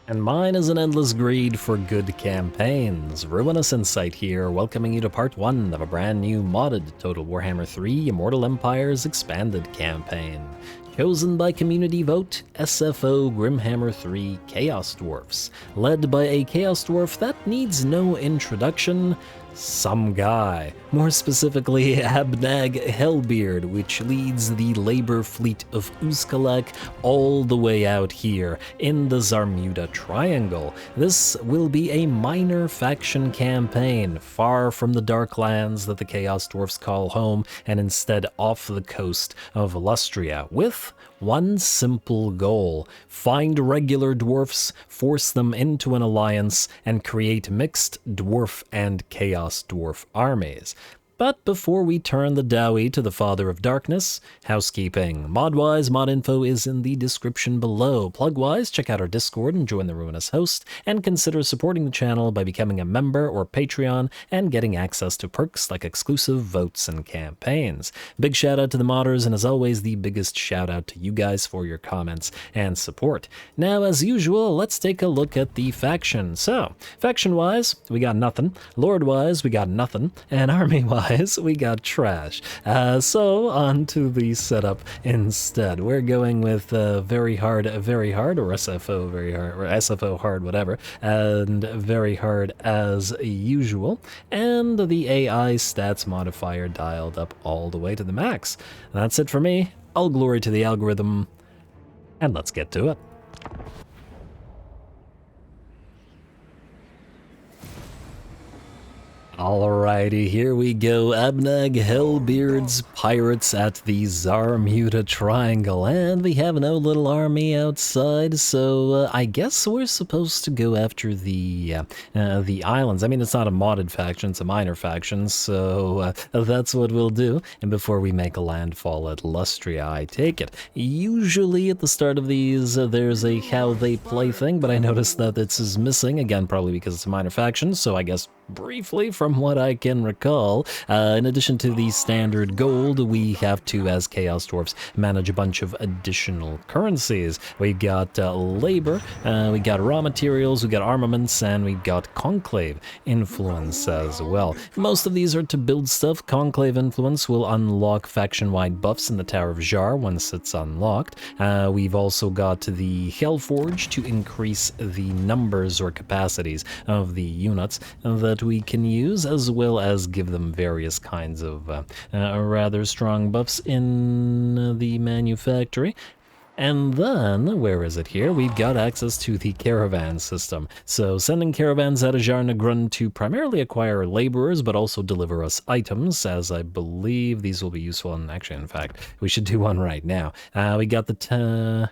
And mine is an endless greed for good campaigns. RuinouSinsight here, welcoming you to part 1 of a brand new modded Total Warhammer 3 Immortal Empires Expanded campaign. Chosen by community vote, SFO Grimhammer 3 Chaos Dwarfs, led by a Chaos Dwarf that needs no introduction, some guy. More specifically, Abnagg Hellbeard, which leads the Labourfleet of Uzkulak all the way out here in the Zarmuda Triangle. This will be a minor faction campaign, far from the dark lands that the Chaos Dwarfs call home, and instead off the coast of LUSTRIA, with one simple goal: find regular dwarfs, force them into an alliance, and create mixed dwarf and chaos dwarf armies. But before we turn the dowie to the Father of Darkness, housekeeping. Mod-wise, mod info is in the description below. Plug-wise, check out our Discord and join the Ruinous host, and consider supporting the channel by becoming a member or Patreon and getting access to perks like exclusive votes and campaigns. Big shout out to the modders, and as always, the biggest shout out to you guys for your comments and support. Now, as usual, let's take a look at the faction. So, faction-wise, we got nothing. Lord-wise, we got nothing. And army-wise, we got trash. So on to the setup instead. We're going with very hard, or SFO very hard, or SFO hard, whatever, and very hard as usual. And the AI stats modifier dialed up all the way to the max. That's it for me. All glory to the algorithm, and let's get to it. Alrighty, here we go. Abnagg Hellbeard's pirates at the Zarmuda Triangle, and we have no little army outside, so I guess we're supposed to go after the islands. I mean, it's not a modded faction, it's a minor faction, so that's what we'll do. And before we make a landfall at Lustria, I take it. Usually at the start of these, there's a how they play thing, but I noticed that this is missing, again, probably because it's a minor faction, so I guess briefly from what I can recall, in addition to the standard gold, we have to, as Chaos Dwarfs, manage a bunch of additional currencies. We got labor, we got raw materials, we got armaments, and we got conclave influence as well. Most of these are to build stuff. Conclave influence will unlock faction-wide buffs in the Tower of Jar once it's unlocked. We've also got the Hellforge to increase the numbers or capacities of the units that we can use, as well as give them various kinds of rather strong buffs in the manufactory. And then, where is it here? We've got access to the caravan system. So sending caravans out of Jar Nagrun to primarily acquire laborers, but also deliver us items, as I believe these will be useful. And actually, in fact, we should do one right now. We got the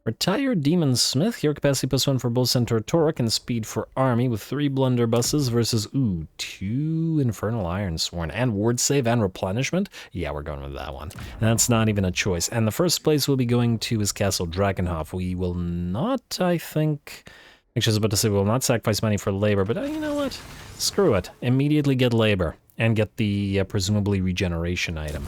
Retired Demon Smith, hero capacity +1 for both Centaur Torque and speed for army with 3 blunderbusses versus, 2 Infernal Ironsworn and ward save and replenishment. Yeah, we're going with that one. That's not even a choice. And the first place we'll be going to is Castle Drakenhof. We will not, I think, actually I was about to say we will not sacrifice money for labor, but you know what? Screw it. Immediately get labor and get the presumably regeneration item.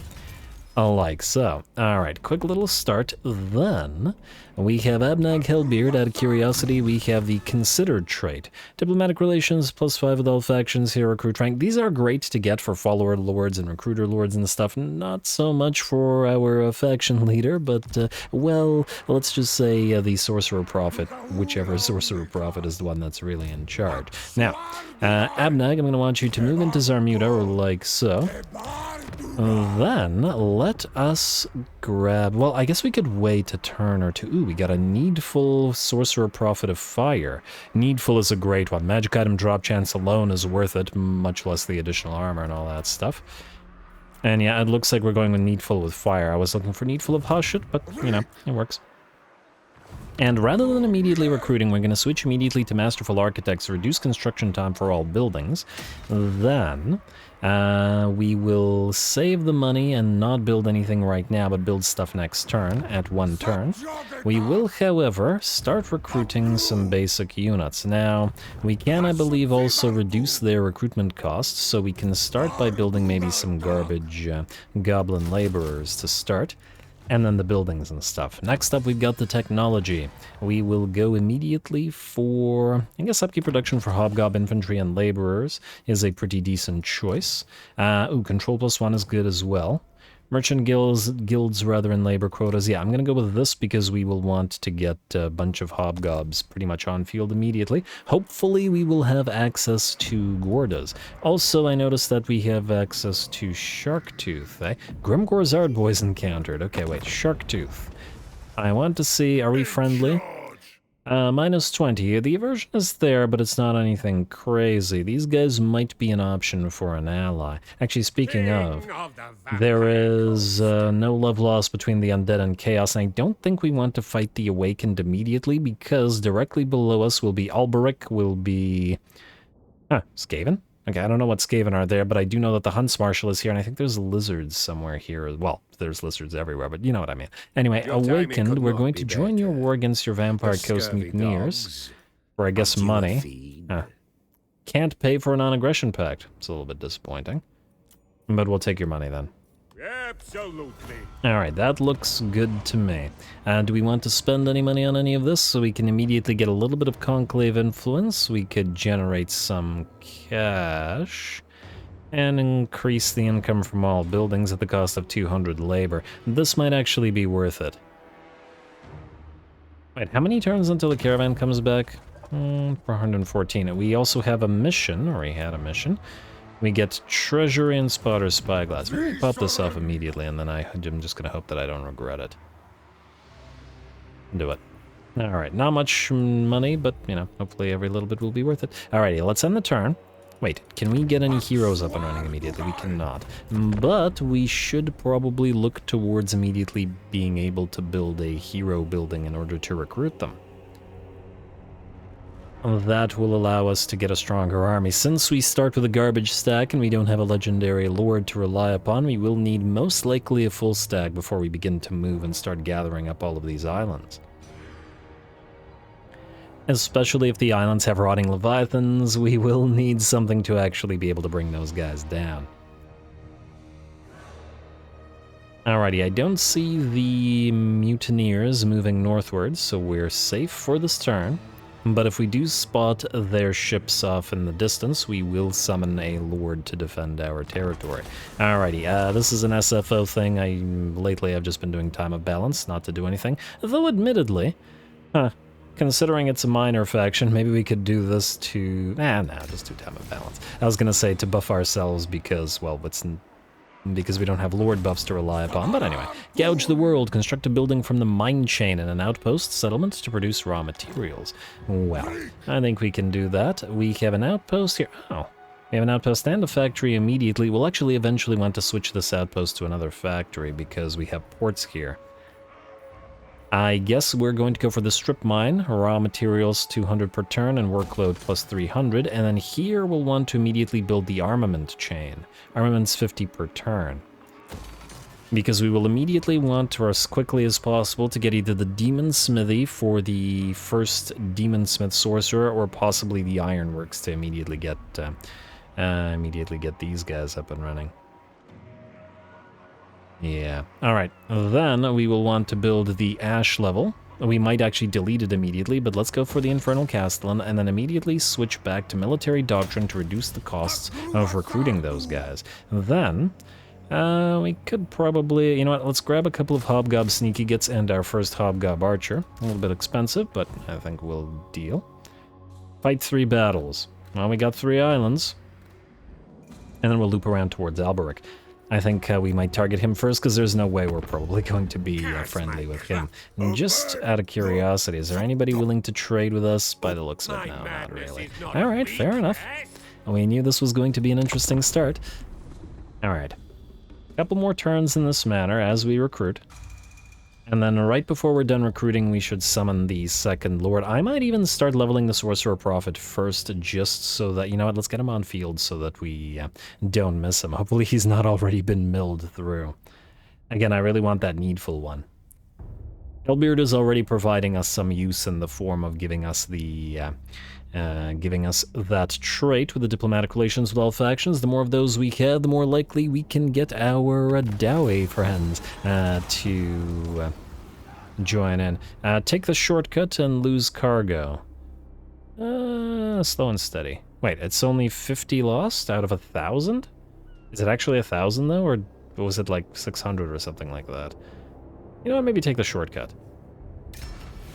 Like so. Alright, quick little start. Then we have Abnagg Hellbeard. Out of curiosity, we have the considered trait. Diplomatic relations, +5 with all factions, hero recruit rank. These are great to get for follower lords and recruiter lords and stuff. Not so much for our faction leader, but, well, let's just say the sorcerer prophet, whichever sorcerer prophet is the one that's really in charge. Now, Abnagg, I'm going to want you to move into Zarmuda, or like so. Then, let us grab, well, I guess we could wait a turn or two. We got a Needful Sorcerer Prophet of Fire. Needful is a great one. Magic item drop chance alone is worth it, much less the additional armor and all that stuff. And yeah, it looks like we're going with Needful with Fire. I was looking for Needful of Hush It, but, you know, it works. And rather than immediately recruiting, we're going to switch immediately to Masterful Architects, reduce construction time for all buildings. Then we will save the money and not build anything right now, but build stuff next turn, at one turn. We will, however, start recruiting some basic units. Now, we can, I believe, also reduce their recruitment costs, so we can start by building maybe some garbage goblin laborers to start. and then the buildings and stuff. Next up, we've got the technology. We will go immediately for, I guess, upkeep production for Hobgob Infantry and Laborers is a pretty decent choice. Control +1 is good as well. Merchant guilds rather than labor quotas. Yeah, I'm going to go with this because we will want to get a bunch of Hobgobs pretty much on field immediately. Hopefully we will have access to Gordas. Also, I noticed that we have access to Sharktooth, eh? Grimgor's boys encountered. Okay, wait, Sharktooth. I want to see, are we friendly? -20. The aversion is there, but it's not anything crazy. These guys might be an option for an ally. Actually, speaking of, there is no love lost between the undead and chaos, and I don't think we want to fight the awakened immediately, because directly below us will be Alberic, will be... Skaven? Okay, I don't know what Skaven are there, but I do know that the Hunts Marshal is here, and I think there's lizards somewhere here. Well, there's lizards everywhere, but you know what I mean. Anyway, Awakened, we're going to join your war against your Vampire Coast Mutineers for, I guess, money. Can't pay for a non-aggression pact. It's a little bit disappointing. But we'll take your money then. Absolutely. Alright, that looks good to me. Do we want to spend any money on any of this so we can immediately get a little bit of conclave influence? We could generate some cash and increase the income from all buildings at the cost of 200 labor. This might actually be worth it. Wait, how many turns until the caravan comes back? 414. We also have a mission, or we had a mission. We get Treasury and Spotter's Spyglass. We'll pop this off immediately, and then I'm just going to hope that I don't regret it. Do it. Alright, not much money, but, you know, hopefully every little bit will be worth it. Alrighty, let's end the turn. Wait, can we get any heroes up and running immediately? We cannot. But we should probably look towards immediately being able to build a hero building in order to recruit them. That will allow us to get a stronger army. Since we start with a garbage stack and we don't have a legendary lord to rely upon, we will need most likely a full stack before we begin to move and start gathering up all of these islands. Especially if the islands have rotting leviathans, we will need something to actually be able to bring those guys down. Alrighty, I don't see the mutineers moving northwards, so we're safe for this turn. But if we do spot their ships off in the distance, we will summon a lord to defend our territory. Alrighty, this is an SFO thing. Lately I've just been doing time of balance, not to do anything. Though admittedly, considering it's a minor faction, maybe we could do this to... just do time of balance. I was gonna say to buff ourselves because, well, because we don't have lord buffs to rely upon, but anyway. Gouge the world, construct a building from the mine chain and an outpost settlement to produce raw materials. Well, I think we can do that. We have an outpost here. Oh, we have an outpost and a factory immediately. We'll actually eventually want to switch this outpost to another factory because we have ports here. I guess we're going to go for the strip mine, raw materials 200 per turn and workload plus 300, and then here we'll want to immediately build the armament chain. Armaments 50 per turn. Because we will immediately want to, as quickly as possible, to get either the Demon Smithy for the first Demon Smith Sorcerer, or possibly the Ironworks to immediately get these guys up and running. Yeah. Alright, then we will want to build the Ash level. We might actually delete it immediately, but let's go for the Infernal Castellan, and then immediately switch back to Military Doctrine to reduce the costs of recruiting those guys. Then, we could probably... You know what, let's grab a couple of Hobgob Sneaky Gits and our first Hobgob Archer. A little bit expensive, but I think we'll deal. Fight 3 battles. Well, we got 3 islands. And then we'll loop around towards Alberic. I think we might target him first, because there's no way we're probably going to be friendly with him. And just out of curiosity, is there anybody willing to trade with us? By the looks of it, no, not really. Alright, fair enough. We knew this was going to be an interesting start. Alright. A couple more turns in this manner as we recruit. And then right before we're done recruiting, we should summon the second lord. I might even start leveling the Sorcerer Prophet first, just so that, you know what, let's get him on field so that we don't miss him. Hopefully he's not already been milled through. Again, I really want that needful one. Hellbeard is already providing us some use in the form of giving us the giving us that trait with the diplomatic relations with all factions. The more of those we have, the more likely we can get our Dowie friends to join in. Take the shortcut and lose cargo. Slow and steady. Wait, it's only 50 lost out of 1,000? Is it actually 1,000 though, or was it like 600 or something like that? You know what, maybe take the shortcut.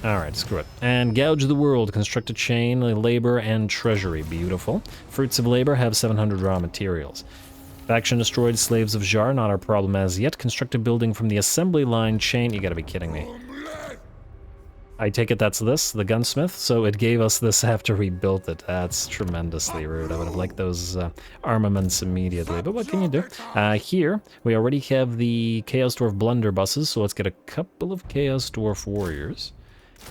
Alright, screw it. And gouge the world, construct a chain, labor, and treasury. Beautiful. Fruits of labor have 700 raw materials. Faction destroyed, slaves of Jar, not our problem as yet. Construct a building from the assembly line chain. You gotta be kidding me. I take it that's this, the gunsmith, so it gave us this after we built it. That's tremendously rude. I would have liked those armaments immediately, but what can you do? Here, we already have the Chaos Dwarf blunderbusses, so let's get a couple of Chaos Dwarf warriors.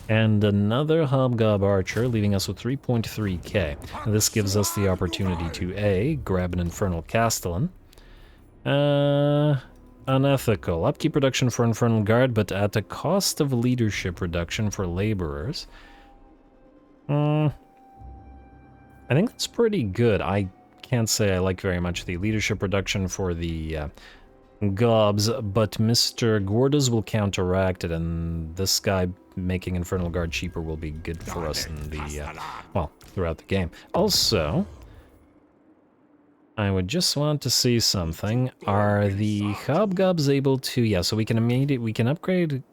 And another Hobgob Archer, leaving us with 3.3k. This gives us the opportunity to A, grab an Infernal Castellan. Unethical. Upkeep reduction for Infernal Guard, but at the cost of leadership reduction for Laborers. I think that's pretty good. I can't say I like very much the leadership reduction for the Gobs, but Mr. Gordas will counteract it, and this guy making Infernal Guard cheaper will be good for us in the, well, throughout the game. Also, I would just want to see something. Are the Hobgobs able to... Yeah, so we can upgrade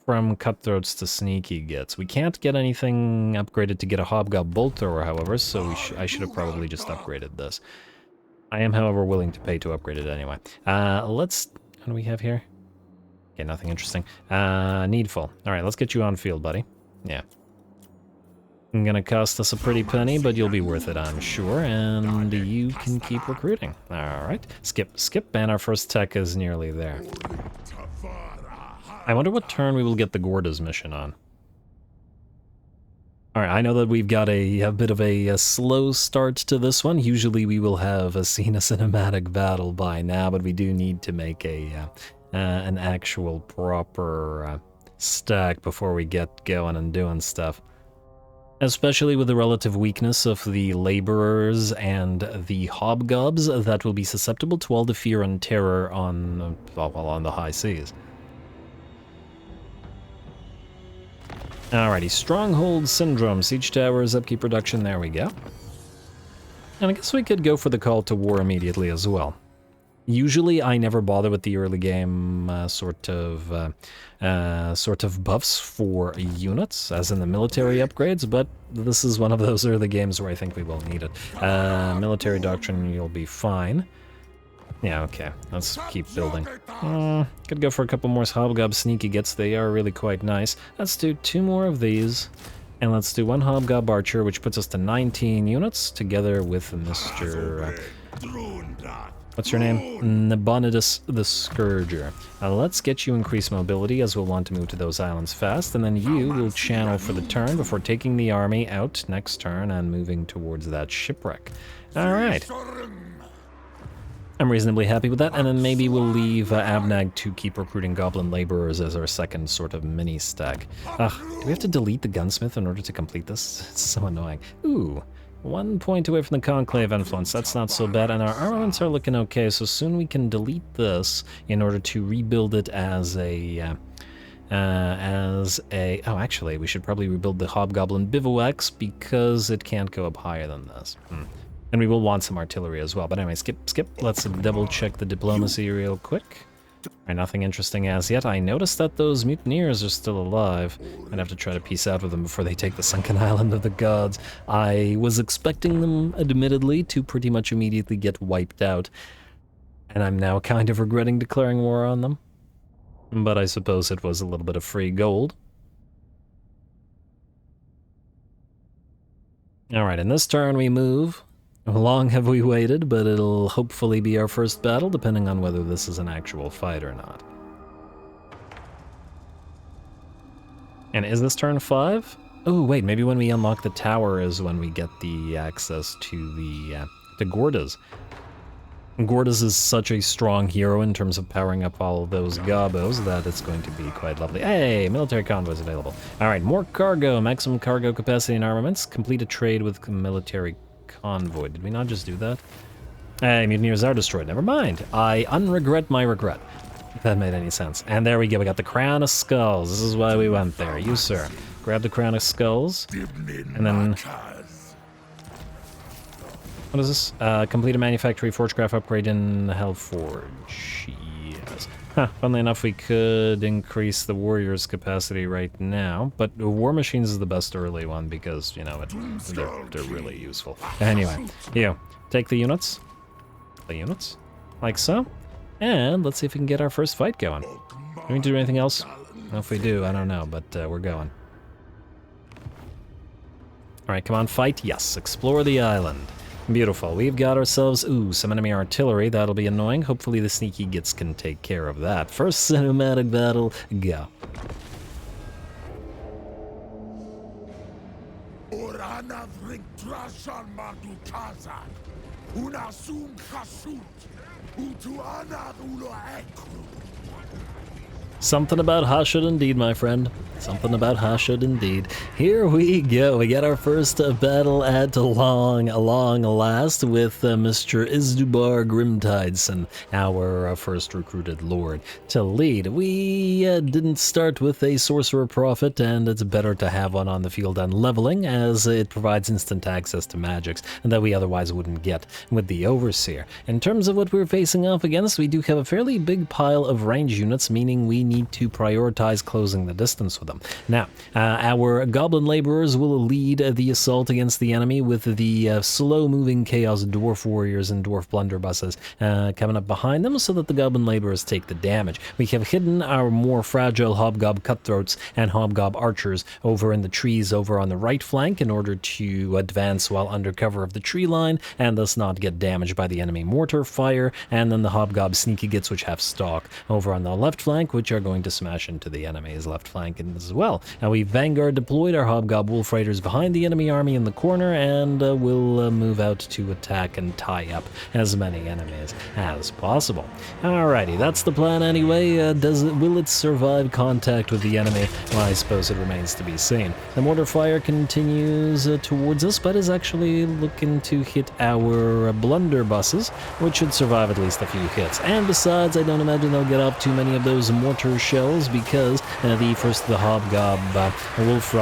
from Cutthroats to Sneaky Gits. We can't get anything upgraded to get a Hobgob Bolt Thrower, however, so I should have probably just upgraded this. I am, however, willing to pay to upgrade it anyway. Let's... What do we have here? Okay, nothing interesting. Needful. Alright, let's get you on field, buddy. Yeah. Gonna cost us a pretty penny, but you'll be worth it, I'm sure, and you can keep recruiting. Alright. Skip, and our first tech is nearly there. I wonder what turn we will get the Gordas mission on. Alright, I know that we've got a bit of a slow start to this one. Usually we will have seen a cinematic battle by now, but we do need to make an actual proper stack before we get going and doing stuff. Especially with the relative weakness of the Laborers and the Hobgobs that will be susceptible to all the fear and terror on, well, on the high seas. Alrighty, Stronghold Syndrome, Siege Towers, upkeep reduction, there we go. And I guess we could go for the Call to War immediately as well. Usually I never bother with the early game sort of buffs for units, as in the military upgrades, but this is one of those early games where I think we will need it. Military Doctrine, you'll be fine. Yeah, okay, let's keep building. Could go for a couple more Hobgob Sneaky Gits, they are really quite nice. Let's do 2 more of these, and let's do 1 Hobgob Archer, which puts us to 19 units, together with Mr. What's your name? Nabonidus the Scourger. Let's get you increased mobility, as we'll want to move to those islands fast, and then you will channel for the turn before taking the army out next turn and moving towards that shipwreck. Alright. I'm reasonably happy with that, and then maybe we'll leave Abnagg to keep recruiting Goblin Laborers as our second sort of mini-stack. Ugh, do we have to delete the Gunsmith in order to complete this? It's so annoying. Ooh. 1 point away from the Conclave influence, that's not so bad, and our armaments are looking okay, so soon we can delete this in order to rebuild it as a... oh, actually, we should probably rebuild the Hobgoblin Bivouacs, because it can't go up higher than this. And we will want some artillery as well, but anyway, skip. Let's double-check the diplomacy real quick. Alright, nothing interesting as yet. I noticed that those mutineers are still alive. I'd have to try to peace out with them before they take the sunken island of the gods. I was expecting them, admittedly, to pretty much immediately get wiped out. And I'm now kind of regretting declaring war on them. But I suppose it was a little bit of free gold. Alright, in this turn we move. How long have we waited, but it'll hopefully be our first battle, depending on whether this is an actual fight or not. And is this turn 5? Oh, wait, maybe when we unlock the tower is when we get the access to the Gordas. Gordas is such a strong hero in terms of powering up all of those gobos that it's going to be quite lovely. Hey, military convoys available. All right, more cargo, maximum cargo capacity and armaments. Complete a trade with military convoy. Did we not just do that? Hey, mutineers are destroyed. Never mind. I unregret my regret. If that made any sense. And there we go. We got the Crown of Skulls. This is why we went there. You, sir. Grab the Crown of Skulls. And then... What is this? Complete a manufactory forgecraft upgrade in Hellforge. Yes. Huh, funnily enough, we could increase the warriors' capacity right now, but War Machines is the best early one because, you know, they're really useful. Anyway, you, take the units. The units. Like so. And let's see if we can get our first fight going. Do we need to do anything else? Well, if we do, I don't know, but we're going. Alright, come on, fight. Yes, explore the island. Beautiful. We've got ourselves, some enemy artillery. That'll be annoying. Hopefully the sneaky gits can take care of that. First cinematic battle, go. Something about Hashud indeed, my friend. Something about Hashud indeed. Here we go. We get our first battle at long last with Mr. Izdubar Grimtideson, our first recruited lord, to lead. We didn't start with a sorcerer prophet, and it's better to have one on the field on leveling, as it provides instant access to magics that we otherwise wouldn't get with the overseer. In terms of what we're facing off against, we do have a fairly big pile of range units, meaning we need to prioritize closing the distance with them. Now, our goblin laborers will lead the assault against the enemy with the slow-moving chaos dwarf warriors and dwarf blunderbusses coming up behind them so that the goblin laborers take the damage. We have hidden our more fragile hobgob cutthroats and hobgob archers over in the trees over on the right flank in order to advance while under cover of the tree line and thus not get damaged by the enemy mortar fire, and then the hobgob sneaky gits which have stalk over on the left flank, which are going to smash into the enemy's left flank as well. Now we vanguard deployed our hobgob wolf raiders behind the enemy army in the corner, and we'll move out to attack and tie up as many enemies as possible. Alrighty, that's the plan anyway. Will it survive contact with the enemy? Well, I suppose it remains to be seen. The mortar fire continues towards us, but is actually looking to hit our blunderbusses, which should survive at least a few hits. And besides, I don't imagine they'll get off too many of those mortar shells because the hobgob wolf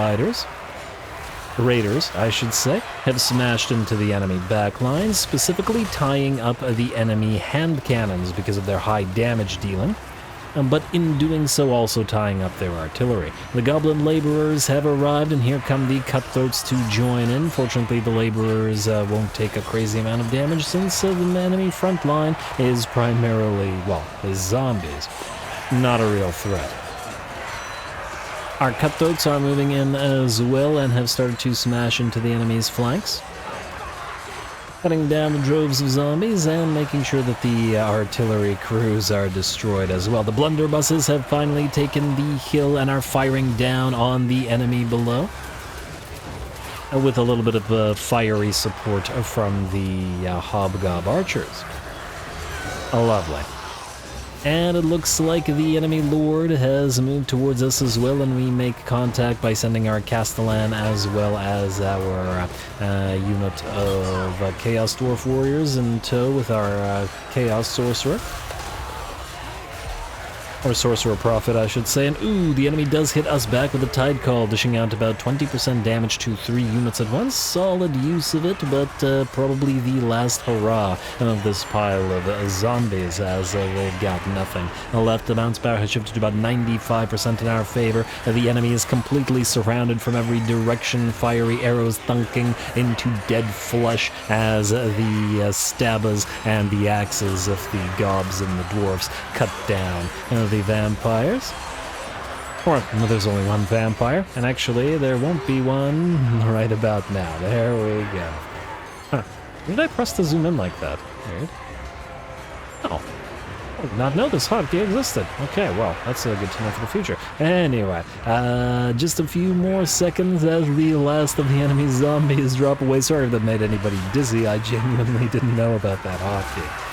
raiders, I should say, have smashed into the enemy backlines, specifically tying up the enemy hand cannons because of their high damage dealing. But in doing so also tying up their artillery. The goblin laborers have arrived, and here come the cutthroats to join in. Fortunately, the laborers won't take a crazy amount of damage since the enemy front line is primarily, well, is zombies. Not a real threat. Our cutthroats are moving in as well and have started to smash into the enemy's flanks, cutting down the droves of zombies and making sure that the artillery crews are destroyed as well. The blunderbusses have finally taken the hill and are firing down on the enemy below, with a little bit of fiery support from the hobgob archers. Lovely. And it looks like the enemy lord has moved towards us as well, and we make contact by sending our Castellan as well as our unit of Chaos Dwarf Warriors in tow with our Chaos Sorcerer. Or Sorcerer Prophet, I should say. And the enemy does hit us back with a Tide Call, dishing out about 20% damage to 3 units at once. Solid use of it, but probably the last hurrah of this pile of zombies, as they've got nothing left. The bounce power has shifted to about 95% in our favor. The enemy is completely surrounded from every direction, fiery arrows thunking into dead flesh as the stabbers and the axes of the gobs and the dwarfs cut down the vampires. Or there's only one vampire, and actually there won't be one right about now. There we go. Huh. When did I press to zoom in like that? Weird. Oh. I did not know this hotkey existed. Okay, well, that's good to know for the future. Anyway, just a few more seconds as the last of the enemy zombies drop away. Sorry if that made anybody dizzy. I genuinely didn't know about that hotkey.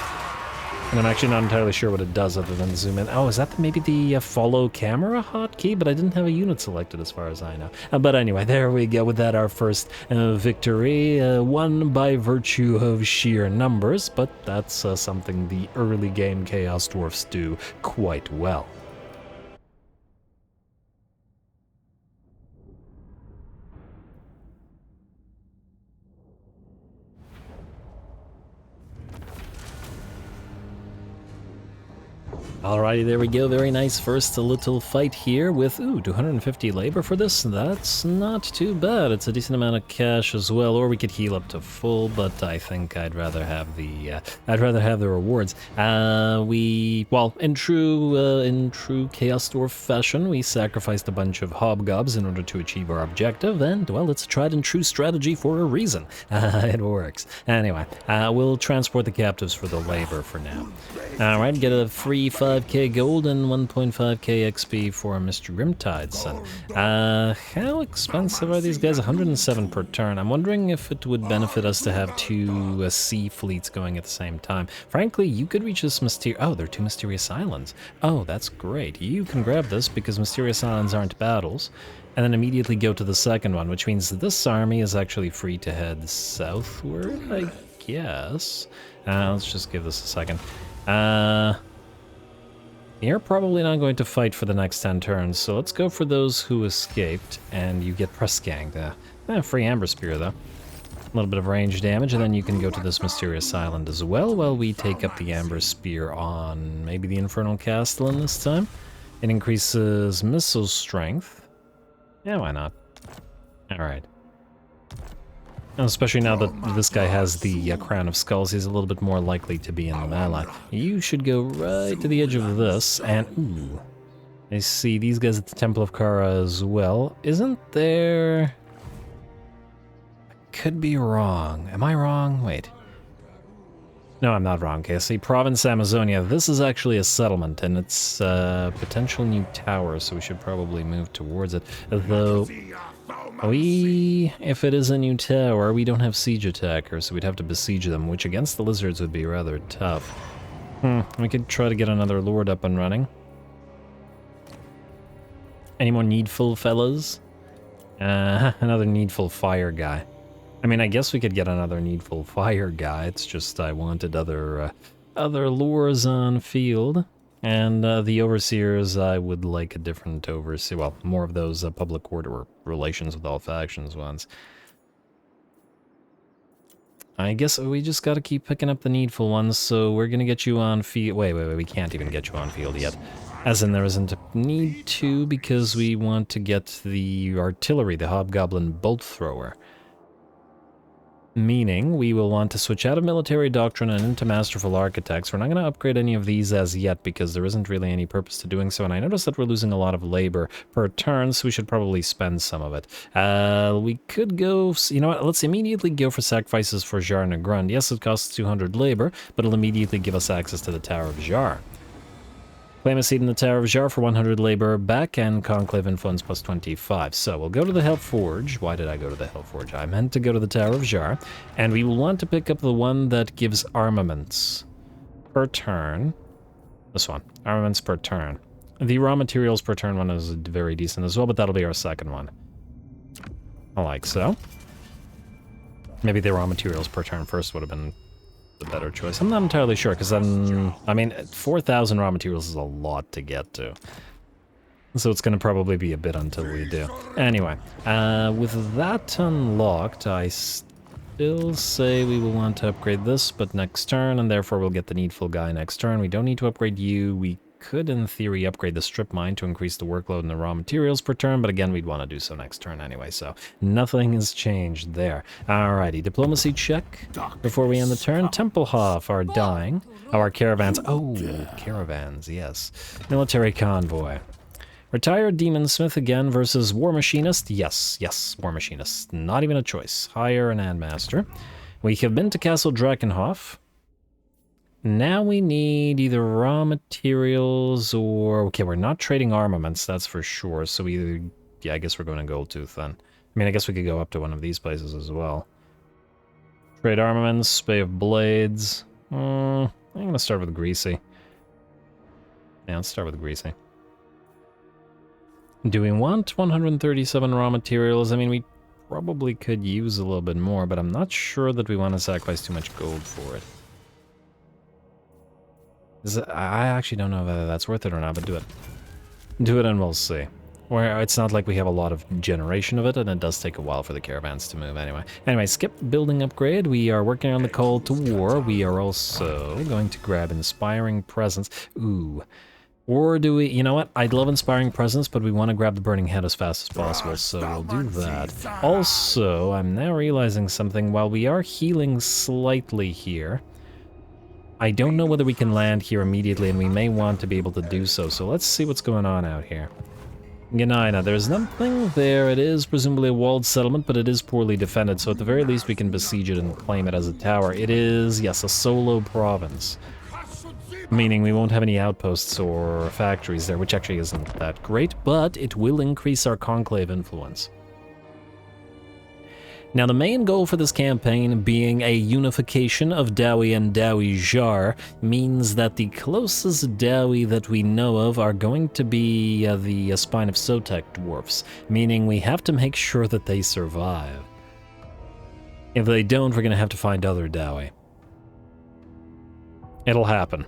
And I'm actually not entirely sure what it does other than zoom in. Oh, is that maybe the follow camera hotkey? But I didn't have a unit selected as far as I know. But anyway, there we go. With that, our first victory, won by virtue of sheer numbers, but that's something the early game Chaos Dwarfs do quite well. Alrighty, there we go. Very nice first little fight here with, 250 labor for this. That's not too bad. It's a decent amount of cash as well, or we could heal up to full, but I think I'd rather have the, rewards. In true Chaos Dwarf fashion, we sacrificed a bunch of hobgobs in order to achieve our objective, and, well, it's a tried and true strategy for a reason. It works. Anyway, we'll transport the captives for the labor for now. Alright, get a free 5k gold and 1.5k XP for Mr. Grimtide's son. How expensive are these guys? 107 per turn. I'm wondering if it would benefit us to have two sea fleets going at the same time. Frankly, you could reach this mysterious... Oh, they're two mysterious islands. Oh, that's great. You can grab this because mysterious islands aren't battles. And then immediately go to the second one, which means that this army is actually free to head southward, I guess. Let's just give this a second. You're probably not going to fight for the next 10 turns, so let's go for those who escaped, and you get press ganged. Free Amber Spear, though. A little bit of range damage, and then you can go to this mysterious island as well, while we take up the Amber Spear on maybe the Infernal Castellan this time. It increases missile strength. Yeah, why not? Alright. Especially now that this guy has the Crown of Skulls, he's a little bit more likely to be in the melee. You should go right to the edge of this, and ooh, I see these guys at the Temple of Kara as well. Isn't there... I could be wrong. Am I wrong? Wait. No, I'm not wrong. Okay, see, Province Amazonia. This is actually a settlement, and it's a potential new tower, so we should probably move towards it. Though... if it is a new tower, we don't have siege attackers, so we'd have to besiege them, which against the lizards would be rather tough. We could try to get another lord up and running. Any more needful fellas? Another needful fire guy. I mean, I guess we could get another needful fire guy, it's just I wanted other lures on field. And the overseers, I would like a different overseer. Well, more of those public order or relations with all factions ones. I guess we just gotta keep picking up the needful ones, so we're gonna get you on field. Wait, we can't even get you on field yet. As in, there isn't a need to, because we want to get the artillery, the Hobgoblin Bolt Thrower. Meaning, we will want to switch out of Military Doctrine and into Masterful Architects. We're not going to upgrade any of these as yet, because there isn't really any purpose to doing so, and I noticed that we're losing a lot of labor per turn, so we should probably spend some of it. We could go... You know what? Let's immediately go for Sacrifices for Jar Nagrund. Yes, it costs 200 labor, but it'll immediately give us access to the Tower of Jar. Claim a seat in the Tower of Jar for 100 labor back, and Conclave Influence plus 25. So we'll go to the Hellforge. Why did I go to the Hellforge? I meant to go to the Tower of Jar, and we will want to pick up the one that gives armaments per turn. This one, armaments per turn. The raw materials per turn one is very decent as well, but that'll be our second one. I like so. Maybe the raw materials per turn first would have been the better choice. I'm not entirely sure, because then, I mean, 4,000 raw materials is a lot to get to. So it's going to probably be a bit until we do. Anyway, with that unlocked, I still say we will want to upgrade this, but next turn, and therefore we'll get the needful guy next turn. We don't need to upgrade you. We could, in theory, upgrade the strip mine to increase the workload and the raw materials per turn, but again, we'd want to do so next turn anyway, so nothing has changed there. Alrighty, diplomacy check before we end the turn. Templehof are dying. Oh, our caravans. Oh, caravans, yes. Military convoy. Retired Demon Smith again versus War Machinist. Yes, War Machinist. Not even a choice. Hire an Admaster. We have been to Castle Drakenhof. Now we need either raw materials or... Okay, we're not trading armaments, that's for sure. So either... Yeah, I guess we're going to Goldtooth then. I mean, I guess we could go up to one of these places as well. Trade armaments, Bay of Blades. I I'm gonna start with Greasy. Yeah, let's start with Greasy. Do we want 137 raw materials? I mean, we probably could use a little bit more, but I'm not sure that we want to sacrifice too much gold for it. I actually don't know whether that's worth it or not, but do it. Do it and we'll see. Where it's not like we have a lot of generation of it, and it does take a while for the caravans to move anyway. Anyway, skip building upgrade. We are working on the call to war. We are also going to grab Inspiring Presence. Ooh. Or do we... You know what? I'd love Inspiring Presence, but we want to grab the Burning Head as fast as possible, so we'll do that. Also, I'm now realizing something. While we are healing slightly here, I don't know whether we can land here immediately, and we may want to be able to do so. So let's see what's going on out here. Gnaina, there's nothing there. It is presumably a walled settlement, but it is poorly defended, so at the very least we can besiege it and claim it as a tower. It is, yes, a solo province. Meaning we won't have any outposts or factories there, which actually isn't that great, but it will increase our conclave influence. Now, the main goal for this campaign, being a unification of Dawi and Dawi Jar, means that the closest Dawi that we know of are going to be the Spine of Sotek Dwarfs, meaning we have to make sure that they survive. If they don't, we're going to have to find other Dawi. It'll happen.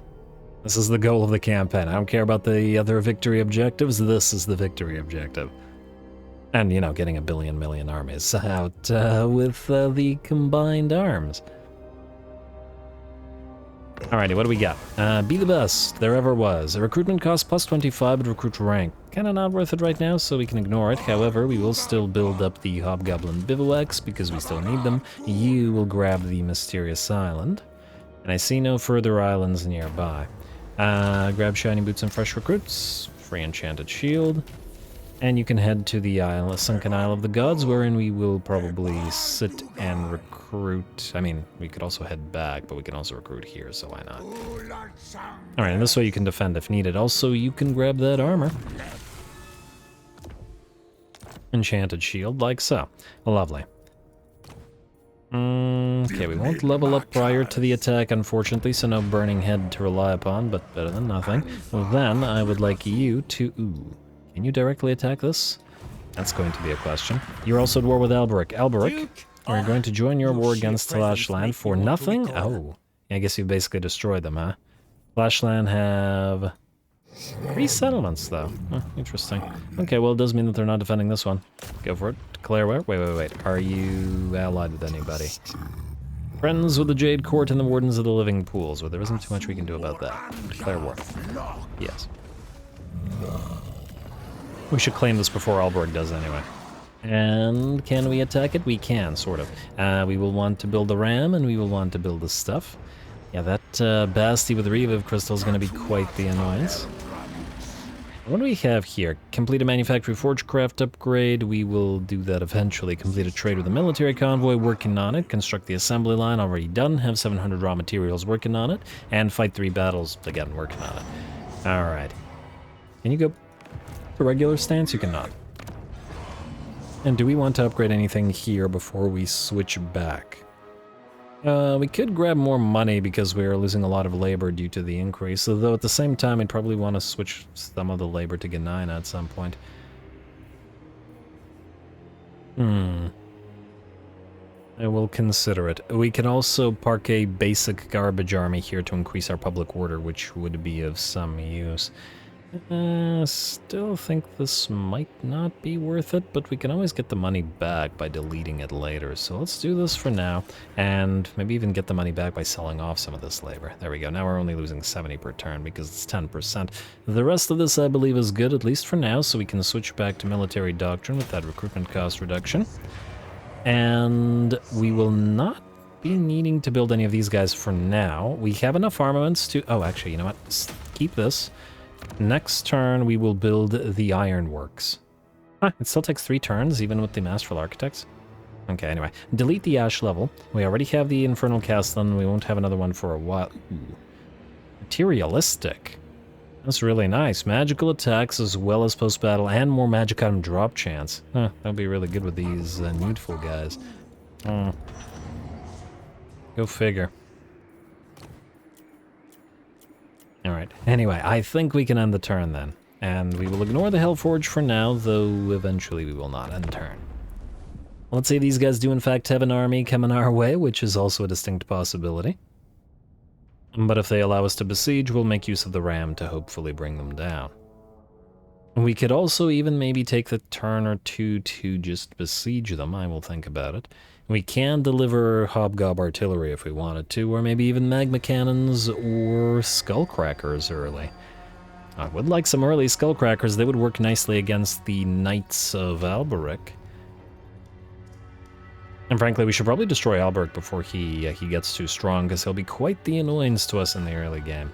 This is the goal of the campaign. I don't care about the other victory objectives, this is the victory objective. And, you know, getting a billion armies out with the combined arms. Alrighty, what do we got? Be the best there ever was. A recruitment cost plus 25, but recruit rank. Kinda not worth it right now, so we can ignore it. However, we will still build up the Hobgoblin bivouacs, because we still need them. You will grab the Mysterious Island. And I see no further islands nearby. Grab Shiny Boots and Fresh Recruits. Free Enchanted Shield. And you can head to the isle, Sunken Isle of the Gods, wherein we will probably sit and recruit. I mean, we could also head back, but we can also recruit here, so why not? Alright, and this way you can defend if needed. Also, you can grab that armor. Enchanted Shield, like so. Lovely. Okay, we won't level up prior to the attack, unfortunately, so no Burning Head to rely upon, but better than nothing. Well, then, I would like you to... Ooh. Can you directly attack this? That's going to be a question. You're also at war with Alberic. Alberic, are you going to join your war against Flashland for nothing? Oh, I guess you basically destroyed them, huh? Flashland have 3 settlements, though. Oh, interesting. Okay, well, it does mean that they're not defending this one. Go for it. Declare war. Wait. Are you allied with anybody? Friends with the Jade Court and the Wardens of the Living Pools. Well, there isn't too much we can do about that. Declare war. Yes. We should claim this before Alborg does anyway. And can we attack it? We can, sort of. We will want to build a ram, and we will want to build the stuff. Yeah, that Basti with Reviv Crystal is going to be quite the annoyance. What do we have here? Complete a manufactory forgecraft upgrade. We will do that eventually. Complete a trade with a military convoy, working on it. Construct the assembly line, already done. Have 700 raw materials, working on it. And fight 3 battles, again, working on it. Alright. Can you go... a regular stance? You cannot. And do we want to upgrade anything here before we switch back? We could grab more money because we are losing a lot of labor due to the increase, although at the same time we'd probably want to switch some of the labor to Gnaina at some point. I will consider it. We can also park a basic garbage army here to increase our public order, which would be of some use. Still think this might not be worth it, but we can always get the money back by deleting it later. So let's do this for now, and maybe even get the money back by selling off some of this labor. There we go. Now we're only losing 70 per turn because it's 10%. The rest of this, I believe, is good, at least for now, so we can switch back to military doctrine with that recruitment cost reduction. And we will not be needing to build any of these guys for now. We have enough armaments to... Oh, actually, you know what? Just keep this. Next turn, we will build the Ironworks. Huh, it still takes 3 turns, even with the Masterful Architects. Okay, anyway. Delete the Ash level. We already have the Infernal Castellan. We won't have another one for a while. Ooh. Materialistic. That's really nice. Magical attacks as well as post-battle and more magic item drop chance. Huh, that'll be really good with these needful guys. Go figure. Alright, anyway, I think we can end the turn then. And we will ignore the Hellforge for now, though eventually we will not end turn. Let's say these guys do in fact have an army coming our way, which is also a distinct possibility. But if they allow us to besiege, we'll make use of the ram to hopefully bring them down. We could also even maybe take the turn or two to just besiege them, I will think about it. We can deliver Hobgob artillery if we wanted to, or maybe even magma cannons or skullcrackers early. I would like some early skullcrackers. They would work nicely against the Knights of Alberic. And frankly, we should probably destroy Alberic before he gets too strong, because he'll be quite the annoyance to us in the early game.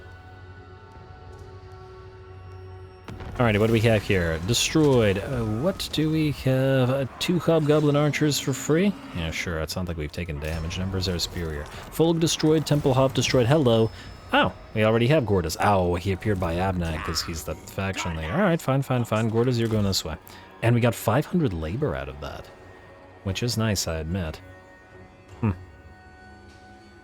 Alrighty, what do we have here? Destroyed. What do we have? 2 Hobgoblin Archers for free? Yeah, sure, it sounds like we've taken damage. Numbers are superior. Fulg destroyed, Temple Hob destroyed. Hello. Oh, we already have Gordas. Oh, he appeared by Abnagg because he's the faction leader. Alright, fine. Gordas, you're going this way. And we got 500 labor out of that, which is nice, I admit.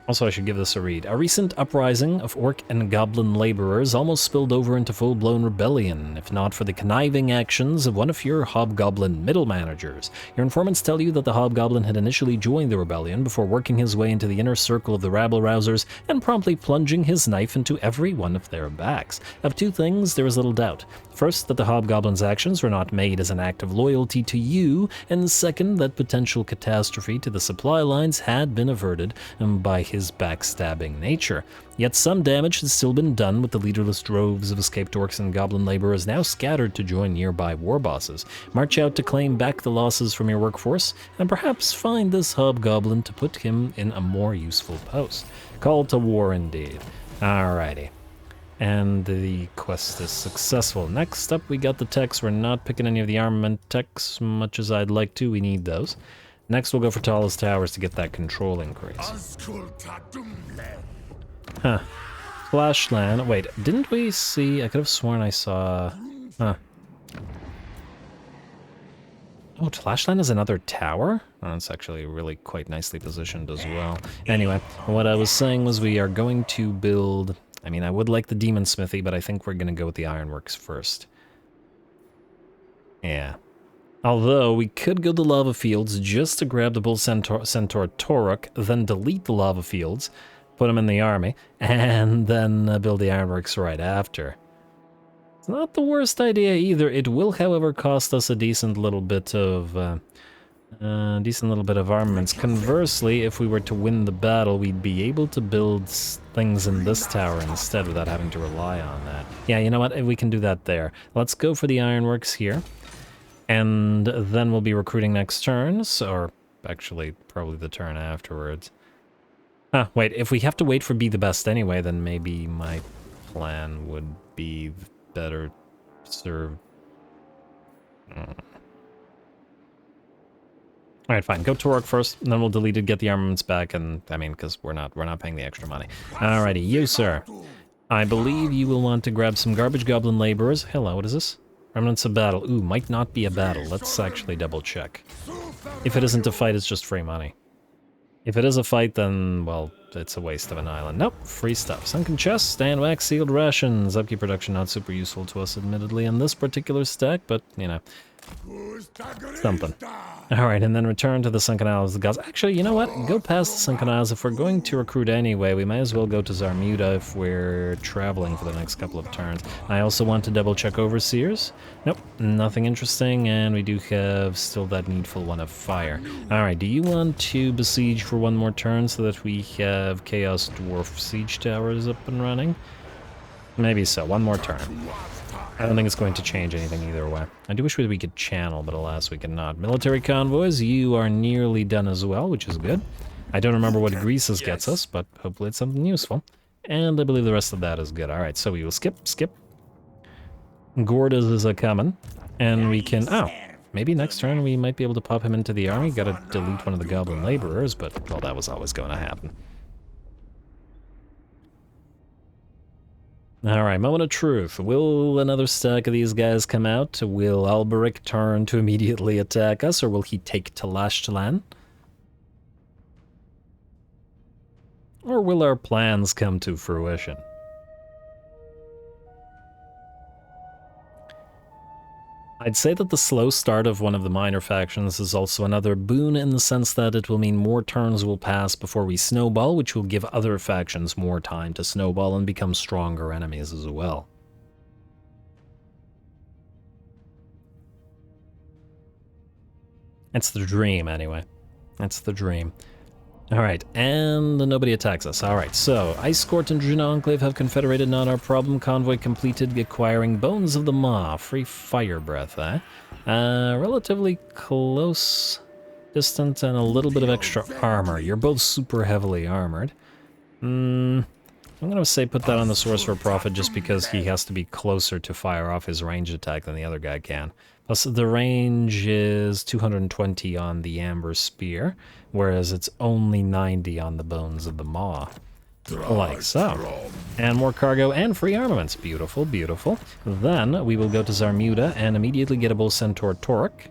Also, I should give this a read. A recent uprising of orc and goblin laborers almost spilled over into full-blown rebellion, if not for the conniving actions of one of your hobgoblin middle managers. Your informants tell you that the hobgoblin had initially joined the rebellion before working his way into the inner circle of the rabble-rousers and promptly plunging his knife into every one of their backs. Of 2 things, there is little doubt. First, that the hobgoblin's actions were not made as an act of loyalty to you, and second, that potential catastrophe to the supply lines had been averted by his backstabbing nature. Yet some damage has still been done, with the leaderless droves of escaped orcs and goblin laborers now scattered to join nearby war bosses. March out to claim back the losses from your workforce, and perhaps find this hobgoblin to put him in a more useful post. Call to war indeed. Alrighty. And the quest is successful. Next up, we got the techs. We're not picking any of the armament techs, much as I'd like to. We need those. Next, we'll go for tallest towers to get that control increase. Huh. Flashland. Wait, didn't we see... I could have sworn I saw... Huh. Oh, Flashland is another tower? Oh, it's actually really quite nicely positioned as well. Anyway, what I was saying was we are going to build... I mean, I would like the Demon Smithy, but I think we're going to go with the Ironworks first. Yeah. Although, we could go to Lava Fields just to grab the Bull Centaur Toruk, then delete the Lava Fields, put him in the army, and then build the Ironworks right after. It's not the worst idea either. It will, however, cost us a decent little bit of armaments. Conversely, if we were to win the battle, we'd be able to build things in this tower instead without having to rely on that. Yeah, you know what? We can do that there. Let's go for the Ironworks here. And then we'll be recruiting next turn, or actually probably the turn afterwards. Wait, if we have to wait for Be the Best anyway, then maybe my plan would be better served. Alright, fine. Go Toruk first, and then we'll delete it, get the armaments back, and, I mean, because we're not paying the extra money. Alrighty, you, sir. I believe you will want to grab some garbage goblin laborers. Hello, what is this? Remnants of battle. Ooh, might not be a battle. Let's actually double check. If it isn't a fight, it's just free money. If it is a fight, then, well, it's a waste of an island. Nope, free stuff. Sunken chests, stand wax, sealed rations. Upkeep production not super useful to us, admittedly, in this particular stack, but, you know, something. Alright, and then return to the Sunken Isles of the Gods. Actually, you know what? Go past the Sunken Isles. If we're going to recruit anyway, we may as well go to Zarmuta if we're traveling for the next couple of turns. I also want to double check Overseers. Nope, nothing interesting, and we do have still that needful one of fire. Alright, do you want to besiege for one more turn so that we have Chaos Dwarf siege towers up and running? Maybe so, one more turn. I don't think it's going to change anything either way. I do wish we could channel, but alas, we cannot. Military convoys, you are nearly done as well, which is good. I don't remember what Greases gets us, but hopefully it's something useful. And I believe the rest of that is good. Alright, so we will skip. Gordas is a-coming. And we can... Oh, maybe next turn we might be able to pop him into the army. Gotta delete one of the goblin laborers, but, well, that was always going to happen. Alright, moment of truth. Will another stack of these guys come out? Will Alberic turn to immediately attack us, or will he take Talashtalan? Or will our plans come to fruition? I'd say that the slow start of one of the minor factions is also another boon in the sense that it will mean more turns will pass before we snowball, which will give other factions more time to snowball and become stronger enemies as well. It's the dream, anyway. That's the dream. Alright, and nobody attacks us. Alright, so Ice Court and Druid Enclave have confederated, not our problem. Convoy completed, acquiring Bones of the Maw. Free fire breath, eh? Relatively close distance and a little bit of extra armor. You're both super heavily armored. I'm gonna say put that on the Sorcerer Prophet just because he has to be closer to fire off his ranged attack than the other guy can. Plus, the range is 220 on the Amber Spear, whereas it's only 90 on the Bones of the Maw. Like so. And more cargo and free armaments. Beautiful, beautiful. Then we will go to Zarmuda and immediately get a Bull Centaur Torque